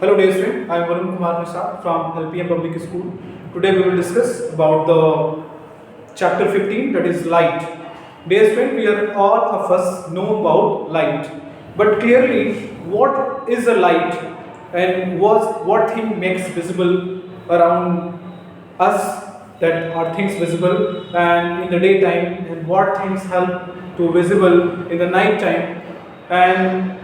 Hello dear student, I am Varun Kumar Nishad from LPM Public School. Today we will discuss about the chapter 15, that is light. Dear student, we are all of us know about light, but clearly what is a light and what thing makes visible around us, that are things visible and in the daytime, and what things help to visible in the night time, and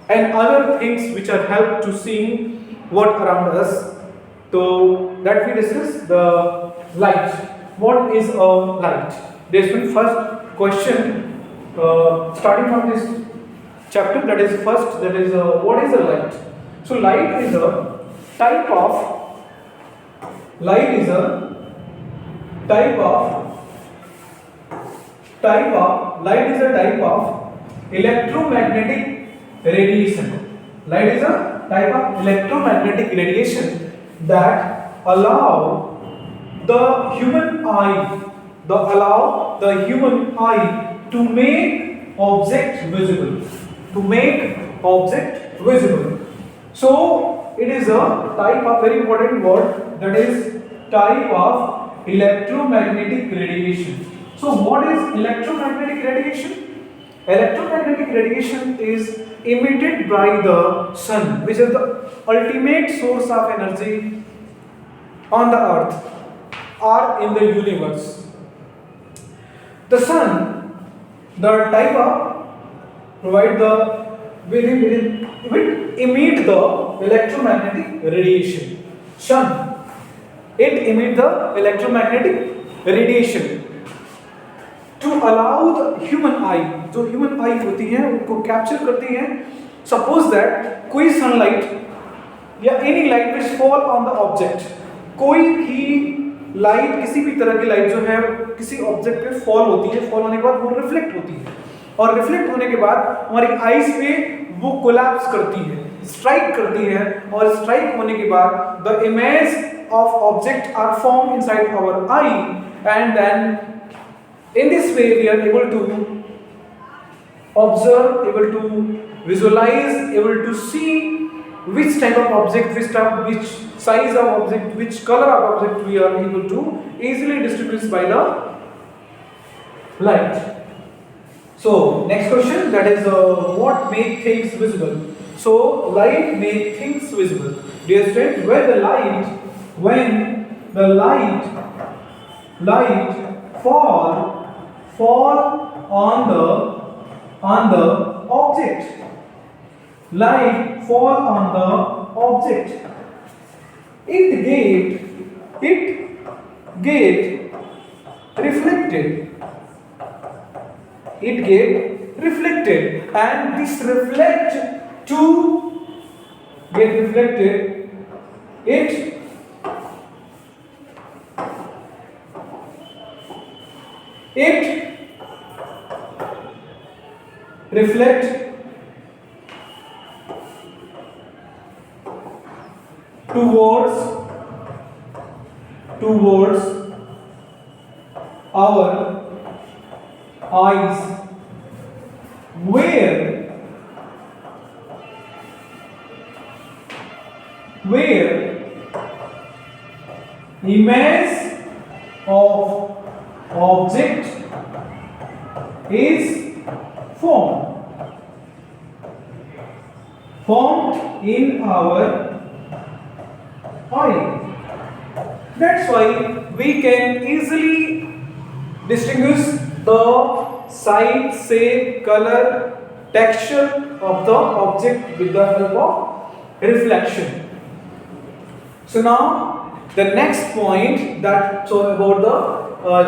other things which are help to seeing what around us. So that we discuss the light. What is a light? This will first question, starting from this chapter, that is first, that is what is a light? So light is a type of light is a type of light is a type of electromagnetic radiation. Light is a type of electromagnetic radiation that allow the human eye to make object visible. So it is a type of, very important word, that is type of electromagnetic radiation. So what is electromagnetic radiation? Electromagnetic radiation is emitted by the sun, which is the ultimate source of energy on the earth or in the universe. The sun, the type of provide the will emit the electromagnetic radiation. Sun, it emit the electromagnetic radiation to allow the human eye, जो human आई होती है उनको capture करती है. Suppose that कोई sunlight या any light which fall on the object, कोई भी लाइट, किसी भी तरह की लाइट जो है किसी ऑब्जेक्ट पे फॉल होती है, फॉल होने के बाद वो रिफ्लेक्ट होती है, और रिफ्लेक्ट होने के बाद हमारी आईज पे वो कोलैप्स करती है, स्ट्राइक करती है, और स्ट्राइक होने के बाद the image of object are form inside our eye, and then in this way we are able to observe, able to visualize, able to see which type of object, which size of object, which color of object we are able to easily distinguish by the light. So next question, that is what make things visible? So light make things visible. Dear student, when the light fall on the object, light fall on the object, it get reflected, and this reflect towards our eyes, where image of object is formed in our eye. That's why we can easily distinguish the size, shape, color, texture of the object with the help of reflection. So now the next point, that so about the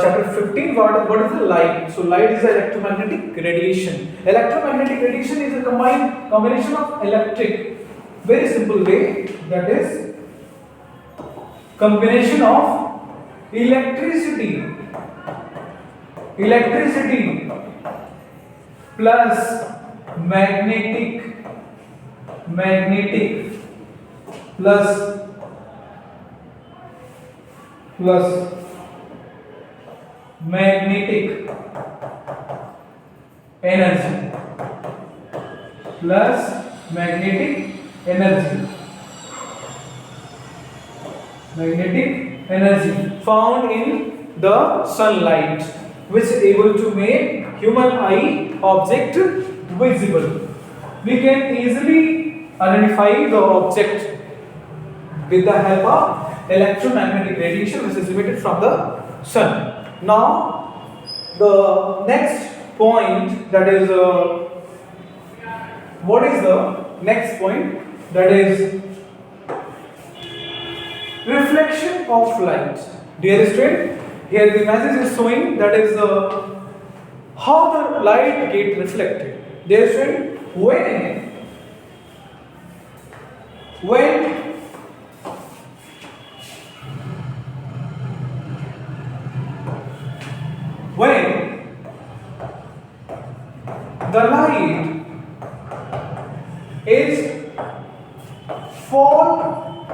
chapter 15, what is the light? So light is electromagnetic radiation. Electromagnetic radiation is a combination of electric, very simple way, that is combination of electricity plus magnetic plus magnetic energy plus magnetic energy. Magnetic energy found in the sunlight, which is able to make human eye object visible. We can easily identify the object with the help of electromagnetic radiation, which is emitted from the sun. Now, the next point, that is what is the next point? That is reflection of light. Dear student, here the message is showing, that is how the light get reflected. Dear student, when the light is fall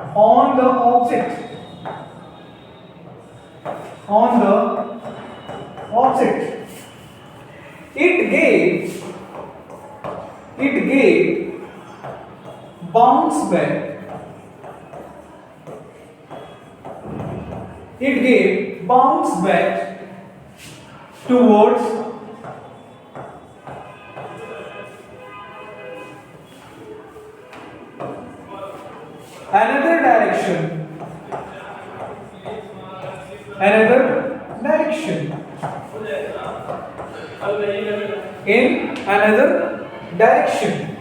on the object, it gave bounce back, towards another direction, in another direction,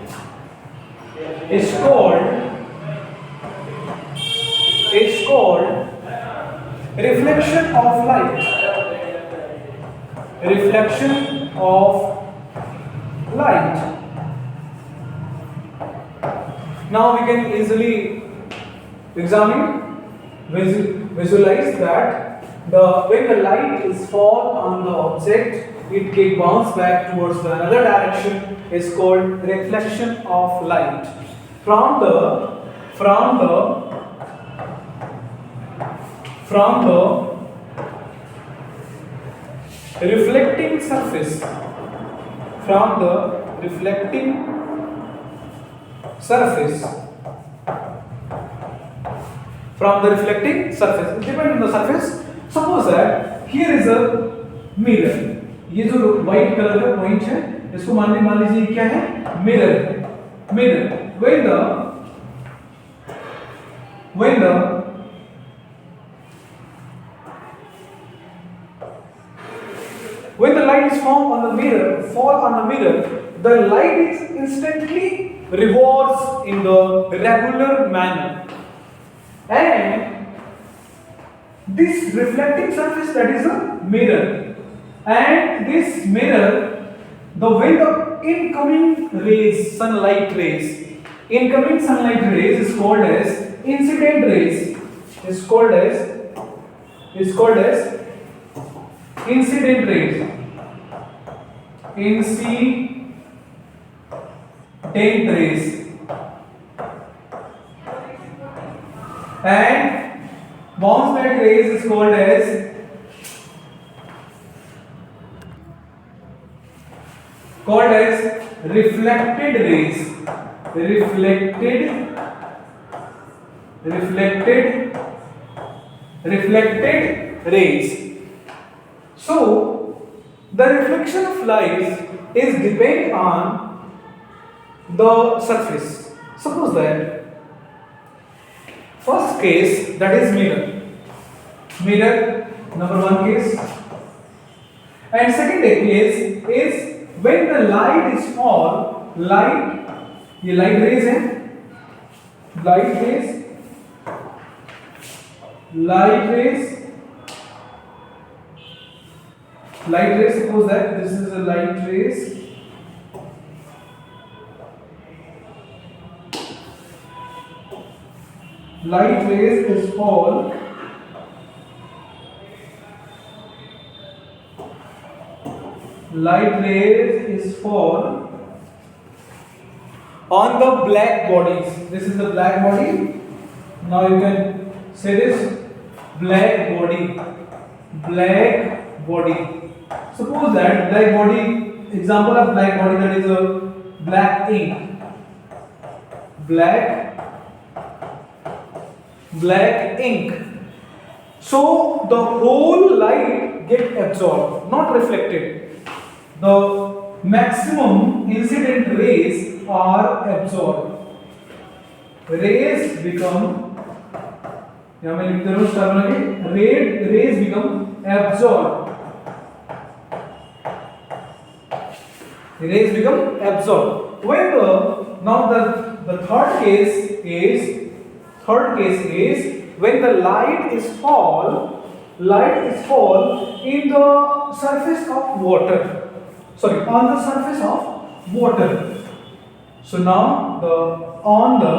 is called reflection of light. Now we can easily visualize that when the light is fall on the object, it can bounce back towards the another direction, is called reflection of light from the reflecting surface, It depends on the surface. Suppose that here is a mirror. ये जो white colour का point है, इसको मान लीजिए क्या है, mirror है. When the light is fall on the mirror, the light is instantly revolves in the regular manner, and this reflecting surface, that is a mirror. And this mirror, when the incoming sunlight rays is called as incident rays. Incident rays. And bounce back rays is called as reflected rays. Reflected rays. So the reflection of light is depend on the surface. Suppose that first case, that is mirror, number one case, and second case is when the light is fall, ये light rays है, light rays, suppose that this is a light rays, is fall on the black bodies. This is the black body. Now you can say this black body. Suppose that black body, example of black body, that is a black ink. black ink. So the whole light get absorbed, not reflected. The maximum incident rays are absorbed. Rays become, यहाँ मैं लिख दे रहा हूँ star बना के, rays become absorbed. Rays become absorbed. When now the third case is when the light is fall in the surface of water. Sorry, on the surface of water. So now on the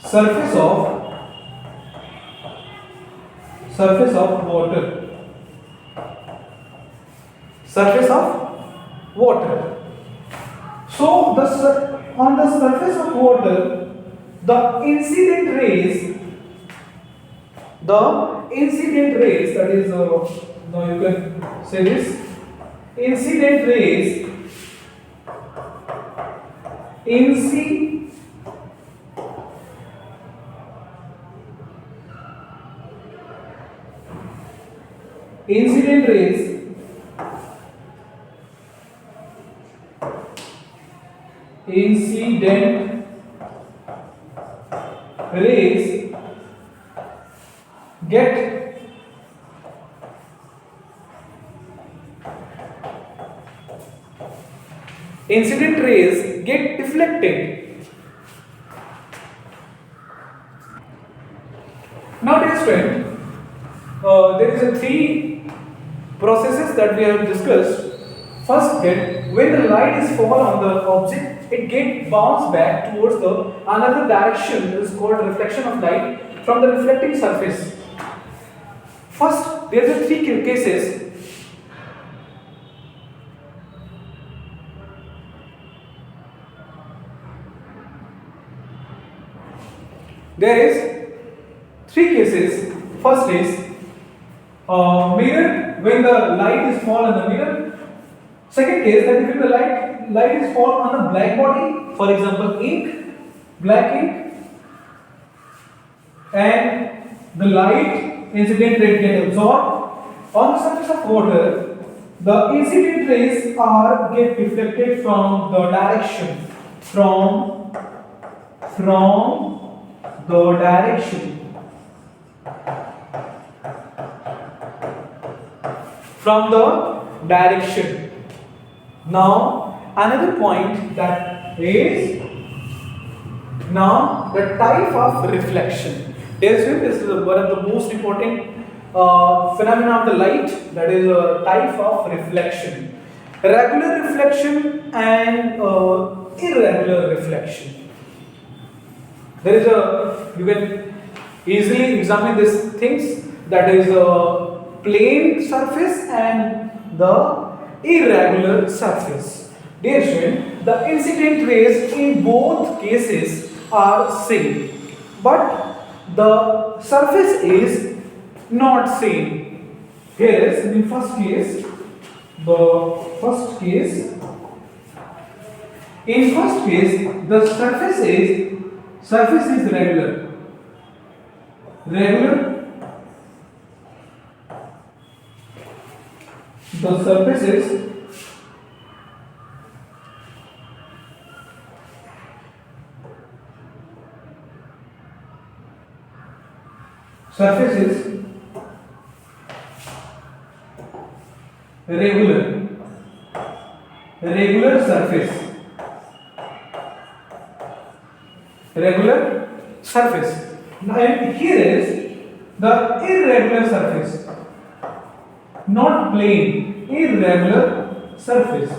surface of water. Surface of water. So on the surface of water, the incident rays, that is, now you can say this, incident rays, incident rays get deflected. Now dear student, there is a three processes that we have discussed. First, that when the light is fall on the object, it get bounced back towards the another direction is called reflection of light from the reflecting surface. First, there are three cases. There is three cases. First is mirror, when the light is fall on the mirror. Second case, that if the light is fall on a black body, for example black ink, and the light incident ray get absorbed on the surface of water. The incident rays get deflected from the direction from the direction. Now another point, that is now the type of reflection. This is one of the most important phenomena of the light, that is a type of reflection. Regular reflection and irregular reflection. There is you can easily examine these things, that is a plane surface and the irregular surface. Dear student, the incident rays in both cases are same, but the surface is not same. Here is in the first case, the surface is regular. The surface is regular surface. And here is the irregular surface, not plane, irregular surface.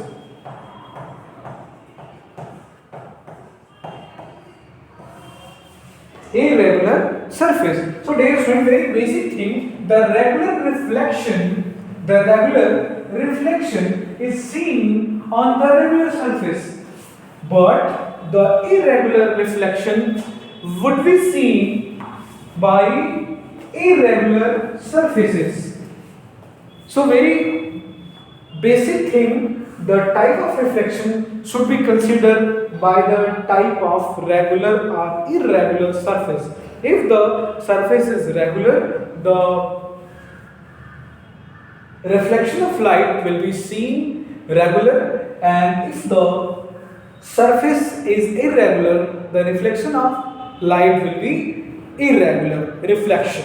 Irregular surface. So there is one very basic thing, the regular reflection is seen on the regular surface, but the irregular reflection would be seen by irregular surfaces. So very basic thing the type of reflection should be considered by the type of regular or irregular surface. If the surface is regular, the reflection of light will be seen regular, and if the surface is irregular, the reflection of light will be irregular reflection.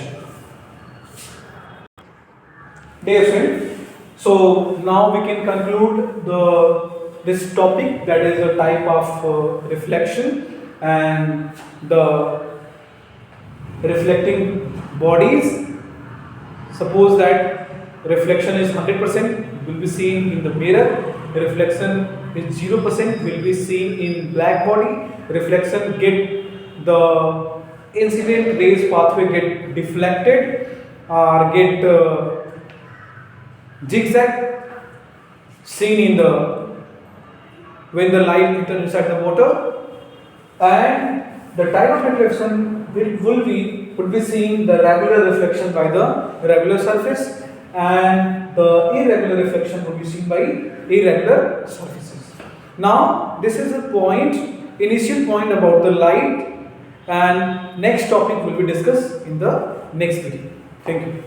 Dear friend, so now we can conclude this topic, that is a type of reflection and the reflecting bodies. Suppose that reflection is 100% will be seen in the mirror, reflection is 0% will be seen in black body, reflection get the incident rays pathway get deflected or get zigzag seen in the when the light enters inside the water, and the type of reflection would be seen the regular reflection by the regular surface, and the irregular reflection would be seen by irregular surfaces. Now this is a point, initial point about the light, and next topic will be discussed in the next video. Thank you.